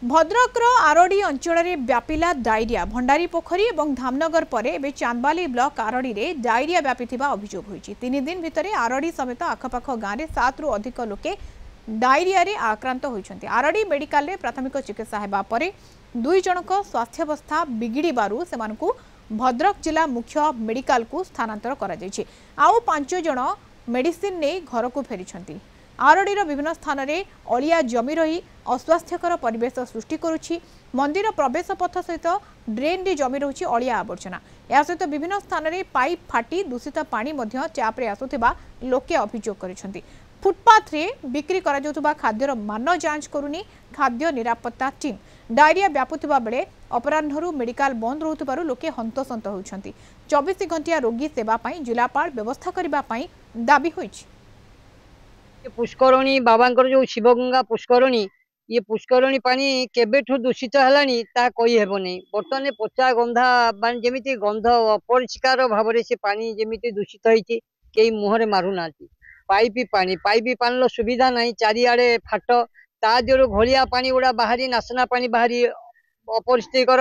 भद्रकर RD अंचल में व्यापिला diarrhoea Bhandari पोखरी और धामनगर पर एवं चांदबाली ब्लॉक आरडी में डायरिया व्यापी अभियोग होती 3 दिन भितर आरडी समेत आखपाख गाँव में 7 रु अधिक लोके डायरिया रे आक्रांत होती। आरडी मेडिकल रे प्राथमिक चिकित्सा हेबा परे 2 जनक स्वास्थ्यावस्था बिगिड़बारु सेमानकु भद्रक जिला मुख्य मेडिकल को स्थानांतर करा जायछि। आउ 5 जन मेडिसिन ने घर को फेरी। आरडीर विभिन्न स्थान में अलिया जमी रही अस्वास्थ्यकर परिवेश सृष्टि करुछि। मंदिर प्रवेश पथ सहित ड्रेन रे जमी रही अलिया आवर्जना। या सहित विभिन्न स्थान में पाइप फाटी दूषित पानी ट्याप्रे आसुथिबा लोके अभियोग करिसेंति। फुटपाथ रे बिक्री करा जाउथुबा खाद्यर मान जांच करुनी खाद्य निरापत्ता टीम। डायरिया व्यापुथिबा बेले अपराह्नरु मेडिकल बंद रहुथिबारु लोके हंतसंत होउछंती। 24 घंटिया रोगी सेवा पई जिलापाल व्यवस्था करिबा पई दाबी होइछि। पुष्करणी बाबांकर जो शिवगंगा पुष्करणी ये पुष्करणी पानी केबेठू दूषित है कही हेबनी। बर्तमान पचा गंधा मान जमी गंध अपरिष्कार भाव से पानी जमी दूषित होती कई मुहरे मारूना। पाइप पानी सुविधा ना चारिआडे फाट ता जो घोलिया पानी गुड़ा बाहरी नासना पानी बाहरी अपरिष्कार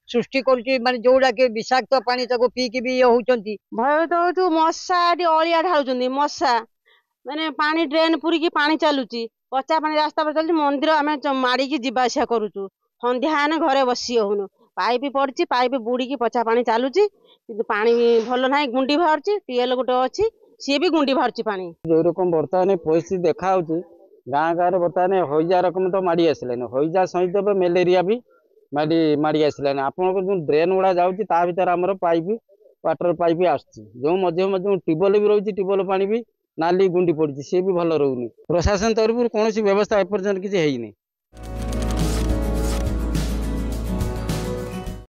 सृष्टि कर जोड़ा के विषाक्त पानी पीकी भी होती भयभीत हो। मशा अलिया ढालुंट मशा मैंने पानी ड्रेन पूरी पानी चलुची पचा पानी रास्ता पर चलती मंदिर आम माड़िकी जावासिया करुचु संध्या आने घरे बसी हूँ। पाइप पड़ी पाइप बुड़ी पचा पानी चलुची कि पानी भल ना गुंडी बाहर टीएल गोटे अच्छी सी भी गुंडी बाहर पानी जो रकम बर्तमान परिस्थिति देखा गाँ गाँव बर्तमान हईजा रकम तो माड़ी आसलानी हईजा सहित मेलेरिया भी माड़ी आसलानी। आपको जो ड्रेन गुड़ा जाऊँगी भर आमर पाइप वाटर पाइप आसुच्छी जो मध्य मध्य ट्यूबवेल भी रही ट्यूबवेल पानी भी नाली गुंडी पड़ी सी भी भल रोनी। प्रशासन तरफ कौन व्यवस्था एपर्यंत किसी है नहीं।